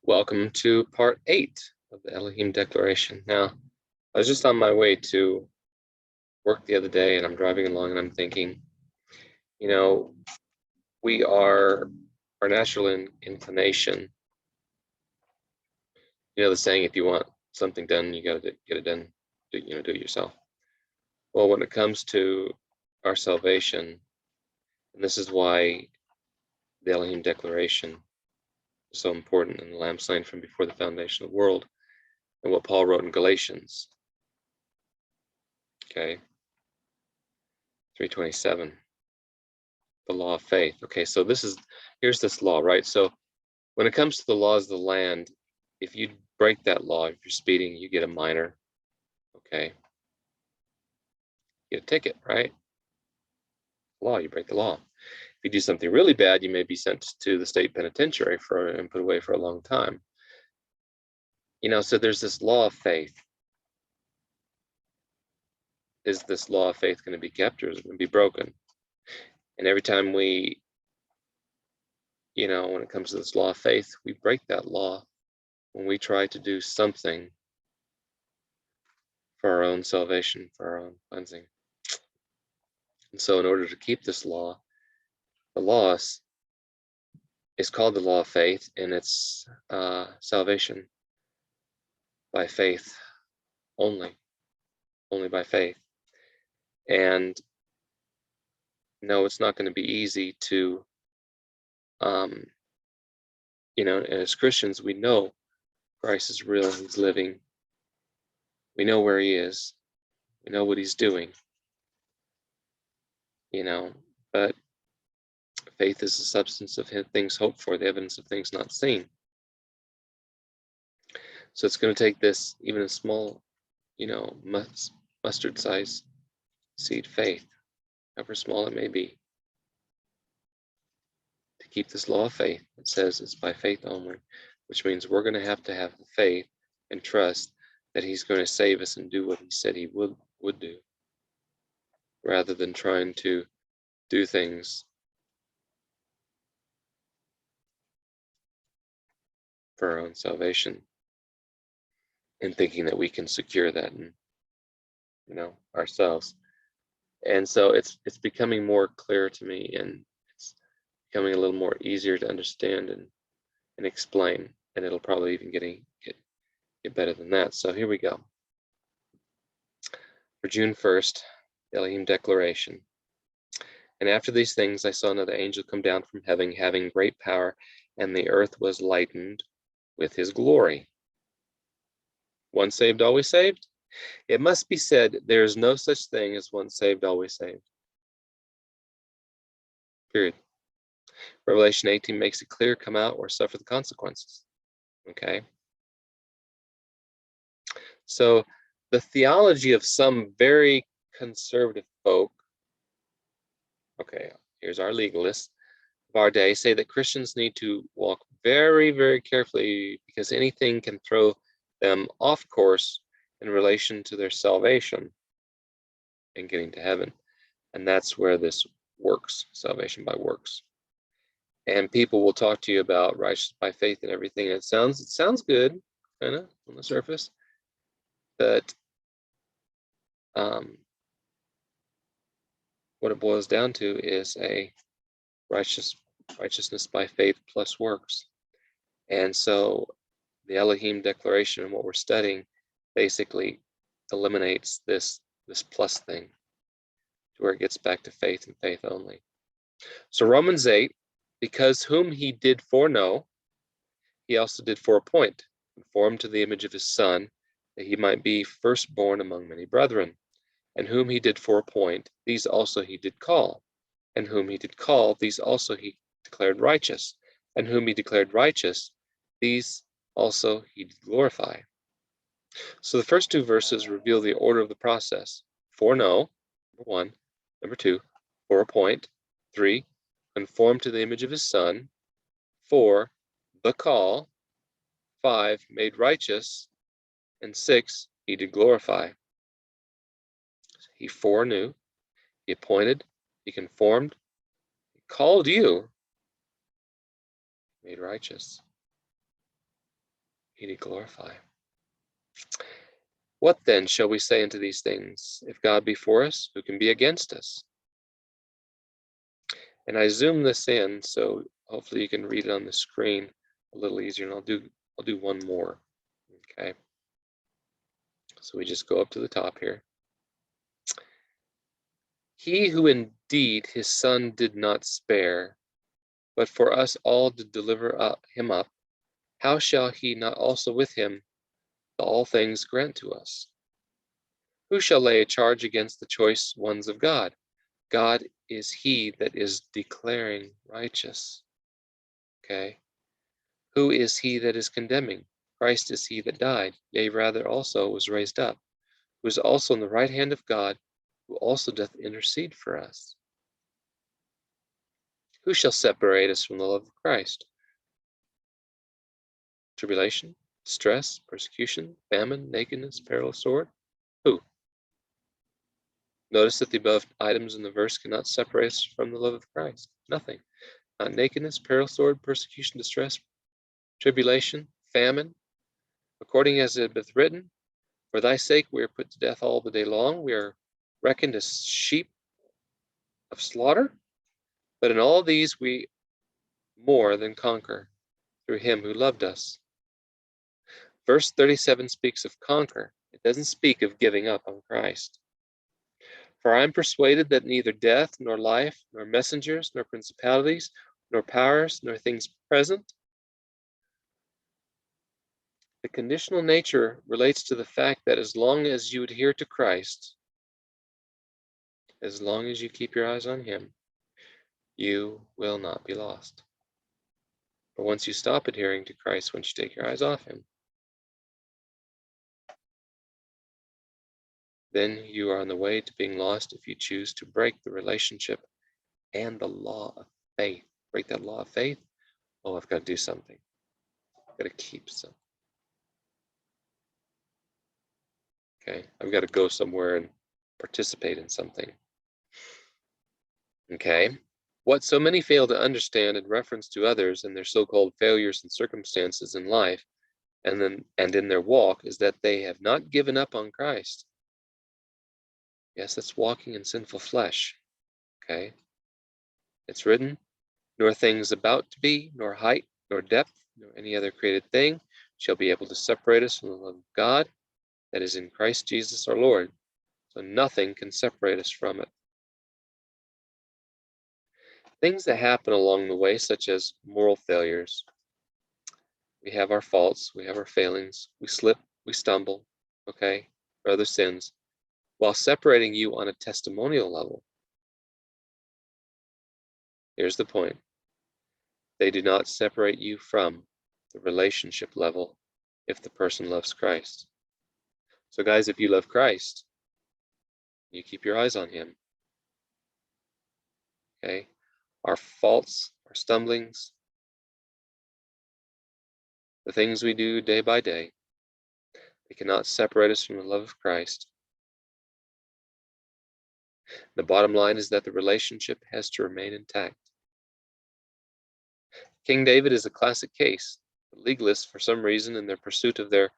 Welcome to part 8 of the Elohim Declaration. Now, I was just on my way to work the other day and I'm driving along and I'm thinking, we are our natural inclination. The saying, if you want something done, you got to get it done, do it yourself. Well, when it comes to our salvation, and this is why the Elohim Declaration is so important, and the Lamb slain from before the foundation of the world, and what Paul wrote in Galatians. Okay, 3:27, the law of faith. Okay, so here's this law, right? So when it comes to the laws of the land, if you break that law, if you're speeding, you get a minor. Okay, you get a ticket, right? Law, you break the law. If you do something really bad, you may be sent to the state penitentiary and put away for a long time. So there's this law of faith. Is this law of faith going to be kept, or is it going to be broken? And every time we, when it comes to this law of faith, we break that law when we try to do something for our own salvation, for our own cleansing. And so in order to keep this law, the law is called the law of faith, and it's salvation by faith only by faith. And no, it's not going to be easy to, as Christians, we know Christ is real, he's living. We know where he is. We know what he's doing. But faith is the substance of things hoped for, the evidence of things not seen. So it's going to take this, even a small, mustard size seed faith, however small it may be, to keep this law of faith. It says it's by faith only, which means we're going to have the faith and trust that he's going to save us and do what he said he would do, rather than trying to do things for our own salvation and thinking that we can secure that and ourselves. And so it's becoming more clear to me, and it's becoming a little more easier to understand and explain, and it'll probably even get better than that. So here we go. For June 1st, the Elohim Declaration. And after these things I saw another angel come down from heaven, having great power, and the earth was lightened with his glory. Once saved, always saved? It must be said, there is no such thing as once saved, always saved. Period. Revelation 18 makes it clear, come out or suffer the consequences. Okay? So the theology of some very conservative folk, okay, here's our legalists of our day, say that Christians need to walk very, very carefully because anything can throw them off course in relation to their salvation and getting to heaven. And that's where this works, salvation by works. And people will talk to you about righteousness by faith and everything. It sounds good, kind of, on the surface, but what it boils down to is a righteousness by faith plus works. And so the Elohim Declaration and what we're studying basically eliminates this plus thing to where it gets back to faith and faith only. So Romans 8, because whom he did foreknow, he also did foreappoint, conformed to the image of his Son, that he might be firstborn among many brethren. And whom he did foreappoint, these also he did call. And whom he did call, these also he declared righteous. And whom he declared righteous, these also he did glorify. So the first two verses reveal the order of the process. Foreknow, number 1. Number 2, foreappoint. 3, conform to the image of his Son. 4, the call. 5, made righteous. And 6, he did glorify. He foreknew, he appointed, he conformed, he called you, made righteous. he did glorify. What then shall we say unto these things? If God be for us, who can be against us? And I zoom this in, so hopefully you can read it on the screen a little easier, and I'll do one more. Okay. So we just go up to the top here. He who indeed his Son did not spare, but for us all did deliver him up, how shall he not also with him all things grant to us? Who shall lay a charge against the choice ones of God? God is he that is declaring righteous. Okay. Who is he that is condemning? Christ is he that died, yea, rather also was raised up, who is also on the right hand of God, who also doth intercede for us. Who shall separate us from the love of Christ? Tribulation, distress, persecution, famine, nakedness, peril of sword? Who? Notice that the above items in the verse cannot separate us from the love of Christ. Nothing. Not nakedness, peril, sword, persecution, distress, tribulation, famine. According as it hath written, for thy sake we are put to death all the day long. We are reckoned as sheep of slaughter. But in all these we more than conquer through him who loved us. Verse 37 speaks of conquer. It doesn't speak of giving up on Christ. For I am persuaded that neither death, nor life, nor messengers, nor principalities, nor powers, nor things present. The conditional nature relates to the fact that as long as you adhere to Christ, as long as you keep your eyes on him, you will not be lost. But once you stop adhering to Christ, once you take your eyes off him, then you are on the way to being lost if you choose to break the relationship and the law of faith. Break that law of faith. Oh, I've got to do something. I've got to keep something. Okay, I've got to go somewhere and participate in something. Okay, what so many fail to understand in reference to others and their so-called failures and circumstances in life and in their walk is that they have not given up on Christ. Yes, that's walking in sinful flesh. Okay, it's written, nor things about to be, nor height, nor depth, nor any other created thing shall be able to separate us from the love of God that is in Christ Jesus our Lord. So nothing can separate us from it. Things that happen along the way, such as moral failures. We have our faults, we have our failings, we slip, we stumble, okay, or other sins, while separating you on a testimonial level. Here's the point. They do not separate you from the relationship level if the person loves Christ. So guys, if you love Christ, you keep your eyes on him. Okay? Our faults, our stumblings, the things we do day by day, they cannot separate us from the love of Christ. The bottom line is that the relationship has to remain intact. King David is a classic case. The legalists, for some reason, in their pursuit of their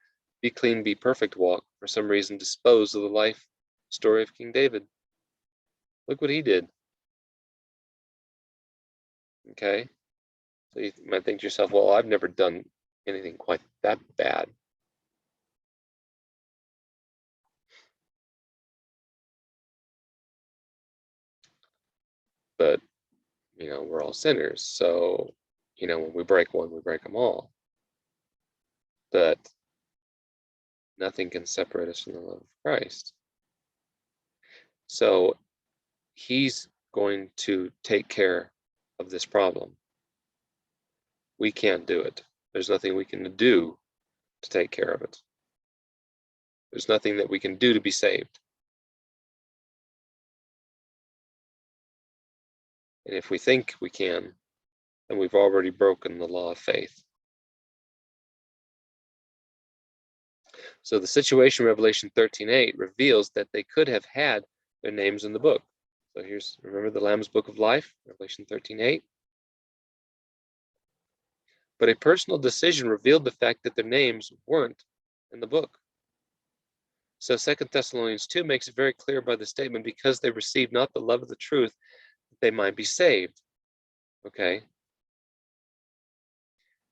be clean, be perfect walk, for some reason disposed of the life story of King David. Look what he did. Okay? So you might think to yourself, well, I've never done anything quite that bad. But, we're all sinners. So, when we break one, we break them all. But nothing can separate us from the love of Christ. So he's going to take care of this problem. We can't do it. There's nothing we can do to take care of it. There's nothing that we can do to be saved. And if we think we can, then we've already broken the law of faith. So the situation, Revelation 13:8, reveals that they could have had their names in the book. So remember the Lamb's Book of Life, Revelation 13:8. But a personal decision revealed the fact that their names weren't in the book. So 2 Thessalonians 2 makes it very clear by the statement, because they received not the love of the truth, that they might be saved. Okay?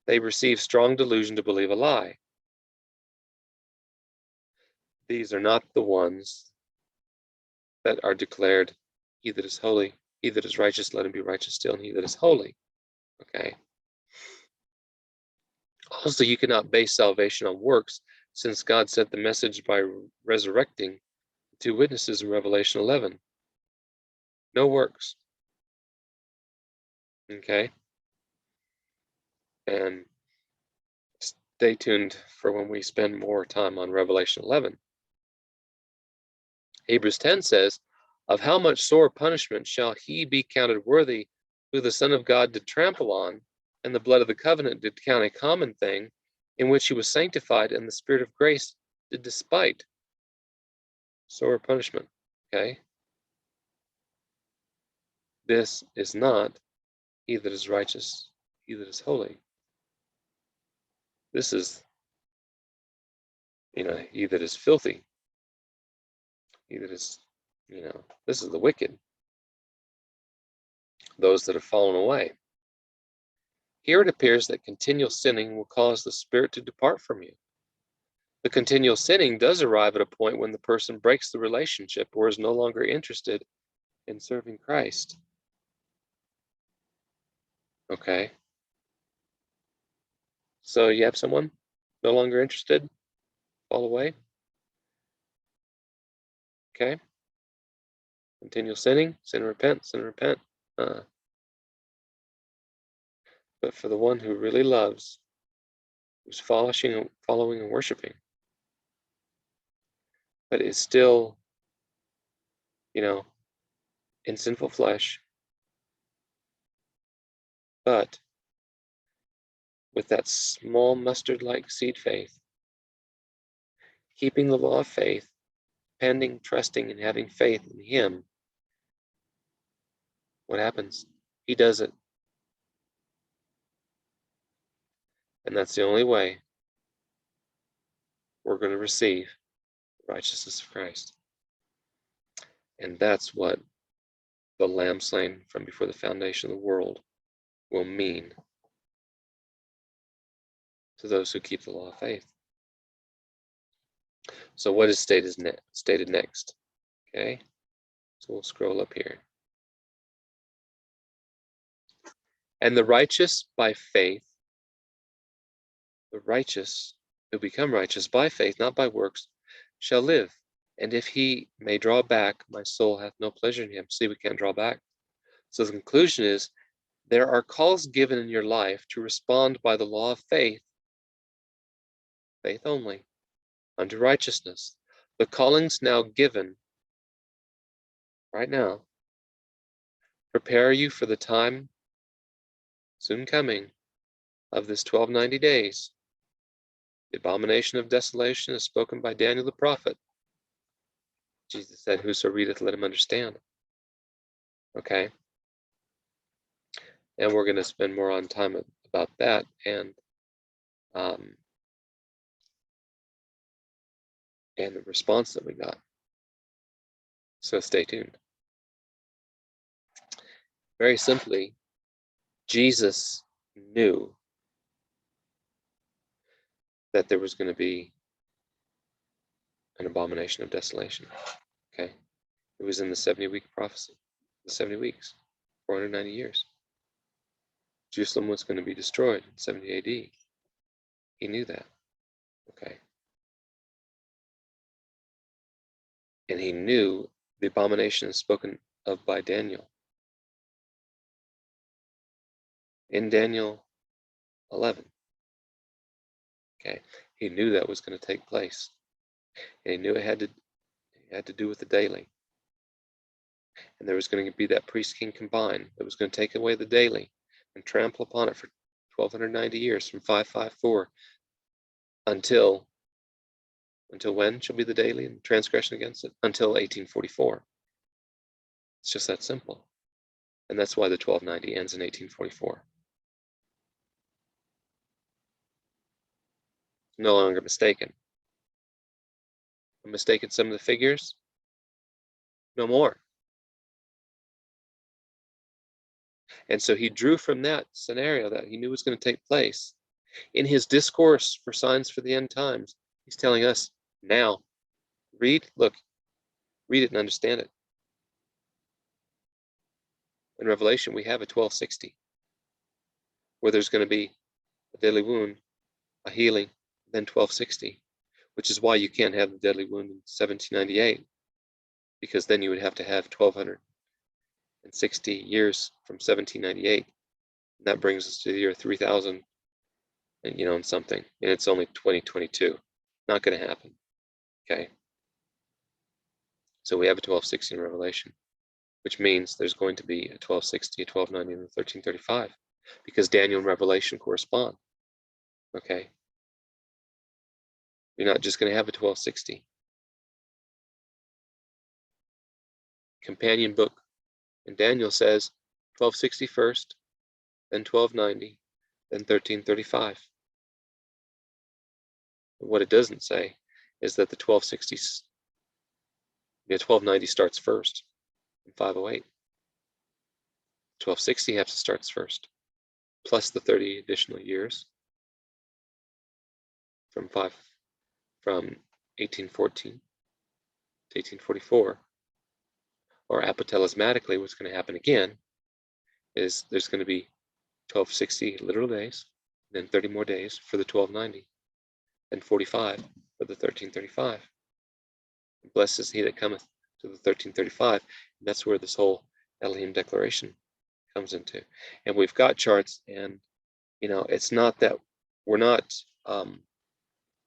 They received strong delusion to believe a lie. These are not the ones that are declared, he that is holy, he that is righteous, let him be righteous still, and he that is holy. Okay? Also, you cannot base salvation on works, since God sent the message by resurrecting the two witnesses in Revelation 11. No works. Okay? And stay tuned for when we spend more time on Revelation 11. Hebrews 10 says, of how much sore punishment shall he be counted worthy who the Son of God did trample on, and the blood of the covenant did count a common thing, in which he was sanctified, and the Spirit of grace did despite. Sore punishment. Okay? This is not he that is righteous, he that is holy. This is, he that is filthy, he that is, this is the wicked, those that have fallen away. Here it appears that continual sinning will cause the Spirit to depart from you. The continual sinning does arrive at a point when the person breaks the relationship or is no longer interested in serving Christ. Okay? So you have someone no longer interested, fall away? Okay? Continual sinning, sin and repent, sin and repent. But for the one who really loves, who's following and worshiping, but is still, in sinful flesh, but with that small mustard-like seed faith, keeping the law of faith, depending, trusting, and having faith in him, what happens? He does it. And that's the only way we're going to receive the righteousness of Christ. And that's what the Lamb slain from before the foundation of the world will mean to those who keep the law of faith. So what is stated next? Okay, so we'll scroll up here. And the righteous by faith, the righteous who become righteous by faith, not by works, shall live. And if he may draw back, my soul hath no pleasure in him. See, we can't draw back. So the conclusion is, there are calls given in your life to respond by the law of faith, faith only, unto righteousness. The callings now given, right now, prepare you for the time soon coming of this 1290 days. The abomination of desolation is spoken by Daniel the prophet. Jesus said, whoso readeth, let him understand. Okay? And we're going to spend more on time about that and the response that we got. So stay tuned. Very simply, Jesus knew that there was going to be an abomination of desolation. Okay? It was in the 70-week prophecy. The 70 weeks, 490 years. Jerusalem was going to be destroyed in 70 AD. He knew that. Okay? And he knew the abomination is spoken of by Daniel. In Daniel 11. Okay? He knew that was going to take place. And he knew it had to do with the daily. And there was going to be that priest-king combined that was going to take away the daily and trample upon it for 1290 years, from 554 until when shall be the daily and transgression against it? Until 1844. It's just that simple. And that's why the 1290 ends in 1844. no longer mistaken. I'm mistaken some of the figures? No more. And so he drew from that scenario that he knew was going to take place. In his discourse for signs for the end times, he's telling us now, read it and understand it. In Revelation, we have a 1260, where there's going to be a deadly wound, a healing, then 1260, which is why you can't have the deadly wound in 1798, because then you would have to have 1260 years from 1798. And that brings us to the year 3000 and, and something, and it's only 2022. Not going to happen. Okay. So we have a 1260 in Revelation, which means there's going to be a 1260, a 1290, and a 1335, because Daniel and Revelation correspond. Okay. You're not just going to have a 1260. Companion book in Daniel says 1260 first, then 1290, then 1335. And what it doesn't say is that the 1290 starts first in 508. 1260 has to start first, plus the 30 additional years from 1814 to 1844. Or apotelismatically, what's going to happen again is there's going to be 1260 literal days, then 30 more days for the 1290, and 45 for the 1335. Blessed is he that cometh to the 1335. And that's where this whole Elohim Declaration comes into. And we've got charts, and it's not that we're not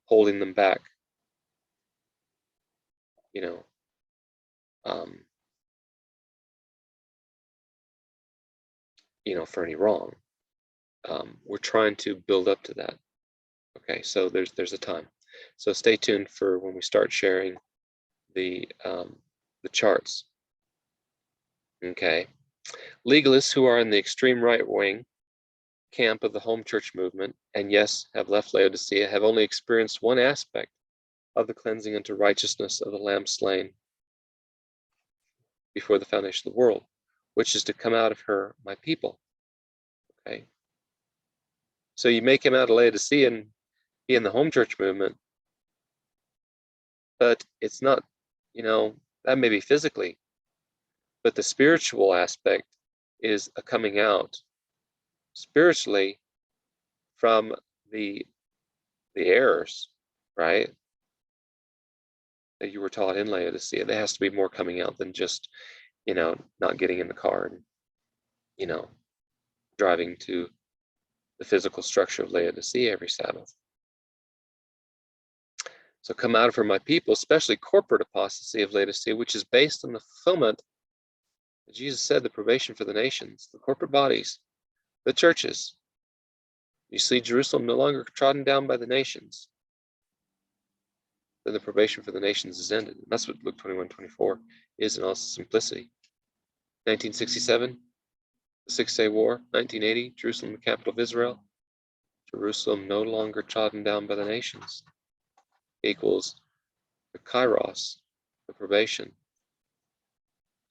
holding them back, for any wrong. We're trying to build up to that. Okay, so there's a time. So stay tuned for when we start sharing the charts. Okay, legalists who are in the extreme right wing camp of the home church movement, and yes, have left Laodicea, have only experienced one aspect of the cleansing unto righteousness of the Lamb slain before the foundation of the world, which is to come out of her my people. Okay, so you may come out of Laodicea and be in the home church movement, but it's not, that may be physically, but the spiritual aspect is a coming out spiritually from the errors, right, that you were taught in Laodicea. There has to be more coming out than just, not getting in the car and, driving to the physical structure of Laodicea every Sabbath. So come out of her, my people, especially corporate apostasy of Laodicea, which is based on the fulfillment, Jesus said, the probation for the nations, the corporate bodies, the churches. You see Jerusalem no longer trodden down by the nations. Then the probation for the nations is ended. And that's what Luke 21:24 is in all simplicity. 1967, the Six-Day War. 1980, Jerusalem, the capital of Israel. Jerusalem no longer trodden down by the nations equals the kairos, the probation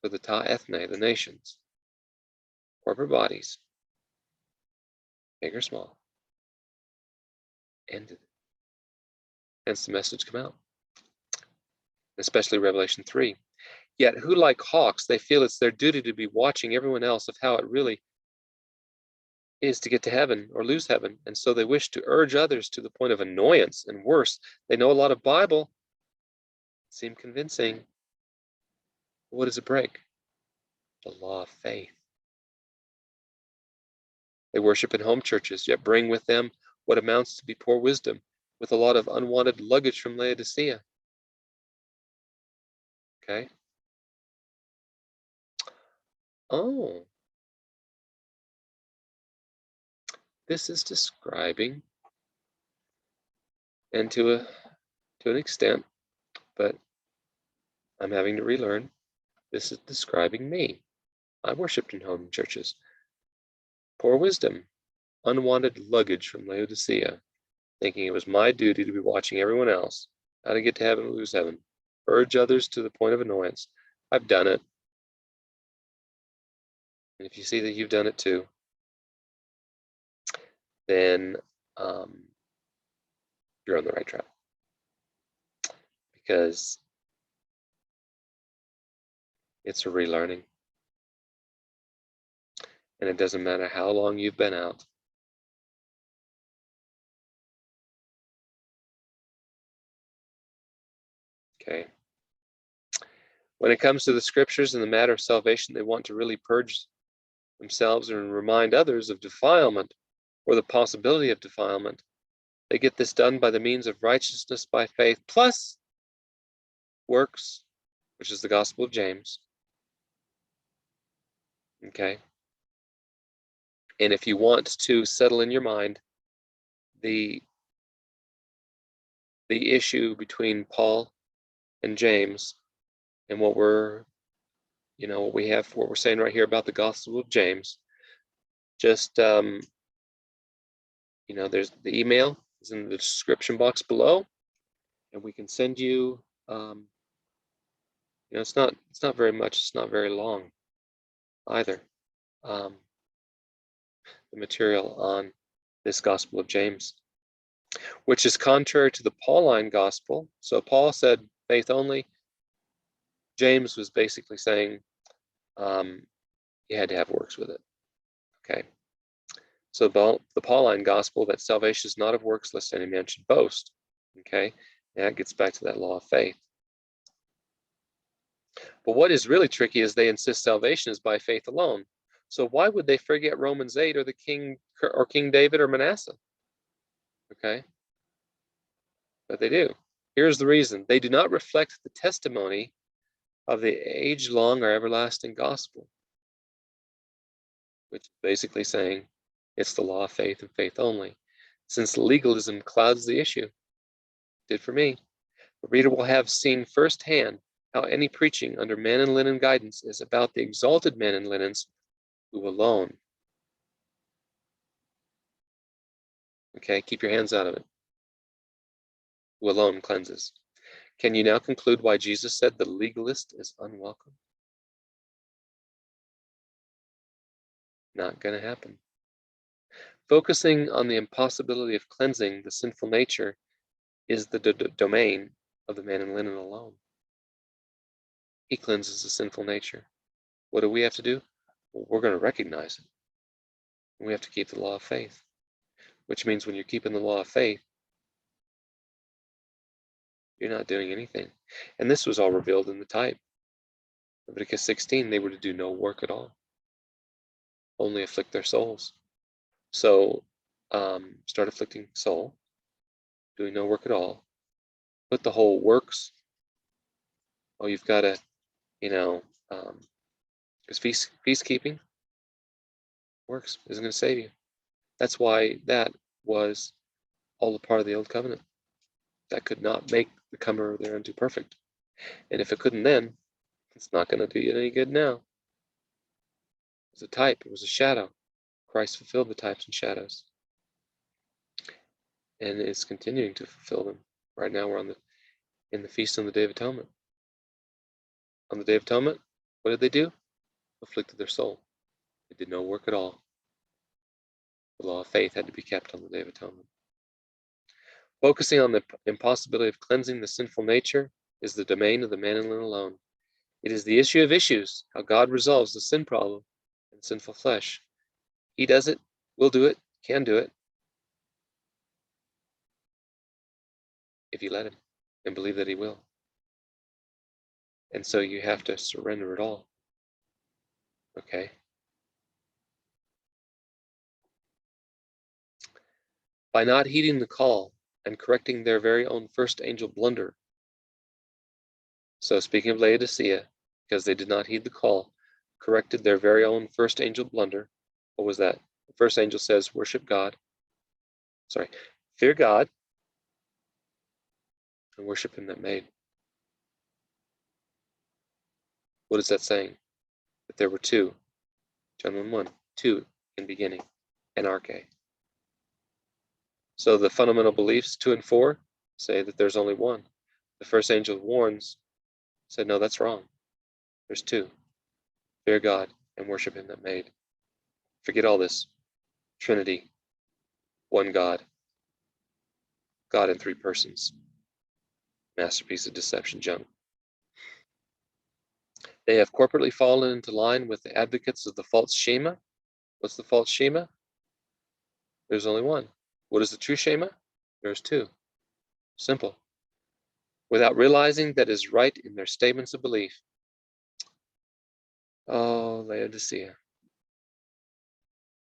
for the ta ethne, the nations, corporate bodies, big or small, ended. Hence the message come out, especially Revelation 3. Yet who, like hawks, they feel it's their duty to be watching everyone else of how it really is to get to heaven or lose heaven, and so they wish to urge others to the point of annoyance, and worse, they know a lot of Bible, seem convincing. What does it break? The law of faith. They worship in home churches, yet bring with them what amounts to be poor wisdom, with a lot of unwanted luggage from Laodicea. Okay. Oh, this is describing, and to an extent, but I'm having to relearn, this is describing me. I worshipped in home churches. Poor wisdom, unwanted luggage from Laodicea. thinking it was my duty to be watching everyone else, how to get to heaven or lose heaven, urge others to the point of annoyance. I've done it. And if you see that you've done it too, then you're on the right track. Because it's a relearning. And it doesn't matter how long you've been out. Okay. When it comes to the scriptures and the matter of salvation, they want to really purge themselves and remind others of defilement or the possibility of defilement. They get this done by the means of righteousness by faith plus works, which is the Gospel of James. Okay. And if you want to settle in your mind the issue between Paul and James and what we're saying right here about the Gospel of James, just there's the email is in the description box below, and we can send you it's not very much, it's not very long either, the material on this Gospel of James, which is contrary to the Pauline gospel. So Paul said faith only. James was basically saying you had to have works with it. Okay. So the Pauline gospel, that salvation is not of works, lest any man should boast. Okay. And that gets back to that law of faith. But what is really tricky is they insist salvation is by faith alone. So why would they forget Romans 8 or the King David or Manasseh? Okay. But they do. Here's the reason. They do not reflect the testimony of the age-long or everlasting gospel, which is basically saying it's the law of faith and faith only. Since legalism clouds the issue, did for me, the reader will have seen firsthand how any preaching under man in linen guidance is about the exalted men in linens who alone, okay, keep your hands out of it, who alone cleanses. Can you now conclude why Jesus said the legalist is unwelcome? Not going to happen. Focusing on the impossibility of cleansing the sinful nature is the domain of the man in linen alone. He cleanses the sinful nature. What do we have to do? Well, we're going to recognize it. We have to keep the law of faith, which means when you're keeping the law of faith, you're not doing anything. And this was all revealed in the type. Leviticus 16, they were to do no work at all, only afflict their souls. So start afflicting soul, doing no work at all. Put the whole works. Oh, you've got to, because feast keeping works isn't going to save you. That's why that was all a part of the old covenant. That could not make the comer thereunto perfect. And if it couldn't then, it's not going to do you any good now. It was a type, it was a shadow. Christ fulfilled the types and shadows. And is continuing to fulfill them. Right now we're in the feast on the Day of Atonement. On the Day of Atonement, what did they do? Afflicted their soul. They did no work at all. The law of faith had to be kept on the Day of Atonement. Focusing on the impossibility of cleansing the sinful nature is the domain of the man in linen alone. It is the issue of issues, how God resolves the sin problem in sinful flesh. He does it, will do it, can do it, if you let him and believe that he will. And so you have to surrender it all. Okay? By not heeding the call and correcting their very own first angel blunder. So speaking of Laodicea, because they did not heed the call, corrected their very own first angel blunder. What was that? The first angel says, worship God. Sorry, fear God and worship him that made. What is that saying? That there were two. John 1:1, two in beginning, anarche. So the fundamental beliefs 2 and 4 say that there's only one. The first angel warns, said, no, that's wrong. There's two. Fear God and worship him that made. Forget all this. Trinity, one God. God in 3 persons. Masterpiece of deception junk. They have corporately fallen into line with the advocates of the false Shema. What's the false Shema? There's only one. What is the true Shema? There's 2. Simple. Without realizing that is right in their statements of belief. Oh, Laodicea.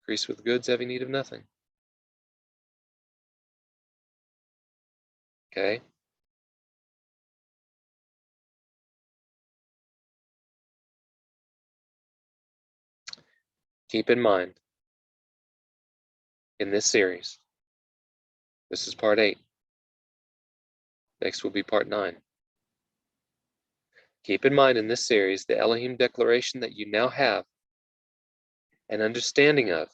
Grease with goods, having need of nothing. Okay? Keep in mind, in this series, this is part 8. Next will be part 9. Keep in mind in this series the Elohim Declaration that you now have an understanding of,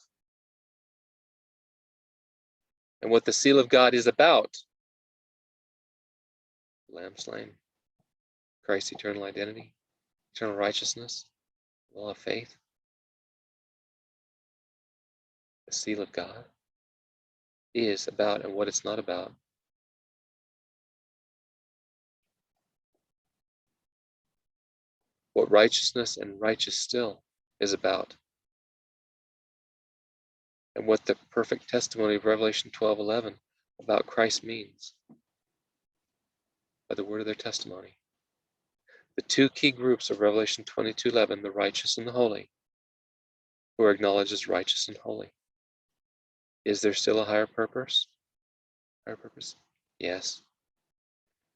and what the seal of God is about. Lamb slain, Christ's eternal identity, eternal righteousness, law of faith, the seal of God is about, and what it's not about. What righteousness and righteous still is about, and what the perfect testimony of Revelation 12:11 about Christ means by the word of their testimony. The 2 key groups of Revelation 22:11, the righteous and the holy, who are acknowledged as righteous and holy. Is there still a higher purpose? Higher purpose? Yes.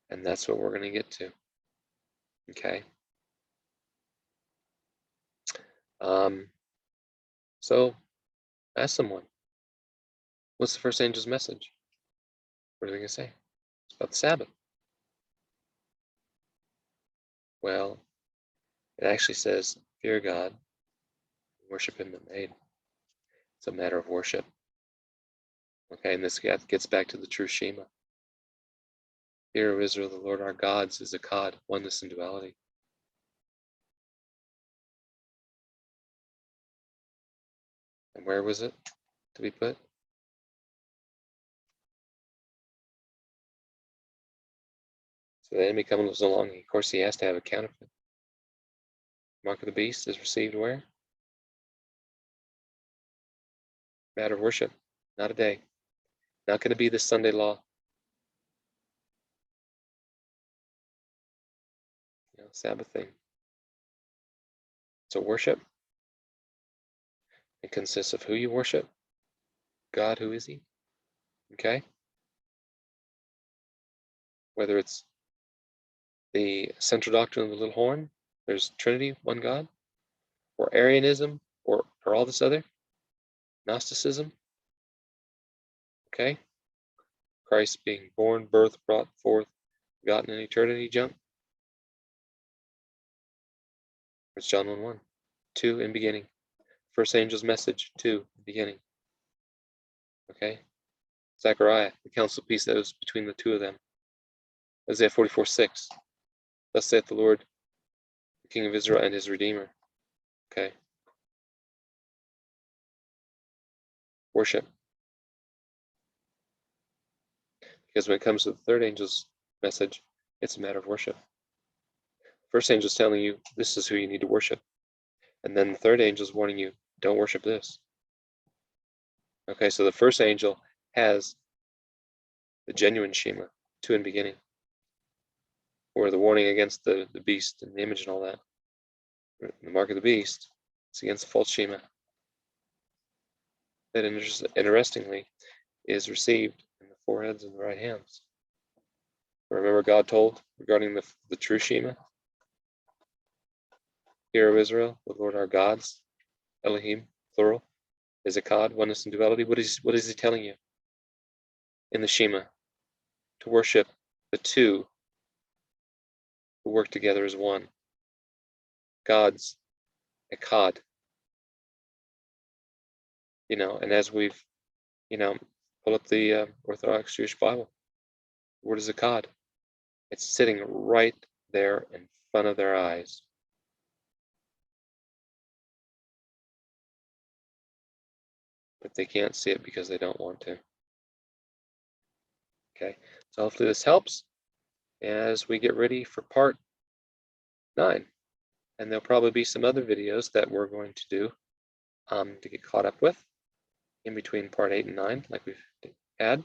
And that's what we're going to get to. Okay. So ask someone, what's the first angel's message? What are they going to say? It's about the Sabbath. Well, it actually says, fear God, worship him that made. It's a matter of worship. Okay, and this gets back to the true Shema. Hear, O Israel, the Lord our God is Echad, oneness and duality. And where was it to be put? So the enemy comes along, of course he has to have a counterfeit. Mark of the beast is received where? Matter of worship, not a day. Not going to be the Sunday law. Sabbath thing. So worship, it consists of who you worship. God, who is he? Okay? Whether it's the central doctrine of the little horn, there's Trinity, one God, or Arianism, or all this other, Gnosticism. Okay? Christ being born, birth, brought forth, begotten in eternity junk. It's John 1:1. 2 in beginning. First angel's message, 2 in beginning. Okay? Zechariah, the council piece that was between the 2 of them. Isaiah 44:6. Thus saith the Lord, the King of Israel and his Redeemer. Okay. Worship. Because when it comes to the third angel's message, it's a matter of worship. First angel's telling you this is who you need to worship. And then the third angel's warning you, don't worship this. Okay, so the first angel has the genuine Shema, 2 in beginning, or the warning against the beast and the image and all that. The mark of the beast, it's against the false Shema. That interestingly is received in the foreheads and the right hands. Remember God told regarding the true Shema? Hear, O Israel, the Lord our gods, Elohim, plural, is Echad, oneness and duality. What is he telling you in the Shema? To worship the 2 who work together as one. God's Echad. And as we've, Pull up the Orthodox Jewish Bible. The Word of God. It's sitting right there in front of their eyes. But they can't see it because they don't want to. Okay, so hopefully this helps as we get ready for part 9. And there'll probably be some other videos that we're going to do to get caught up with in between part 8 and 9, like we've had.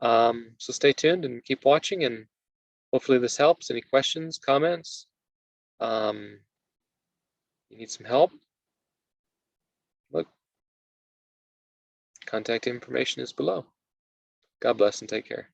So stay tuned and keep watching, and hopefully this helps. Any questions, comments? You need some help? Look, contact information is below. God bless and take care.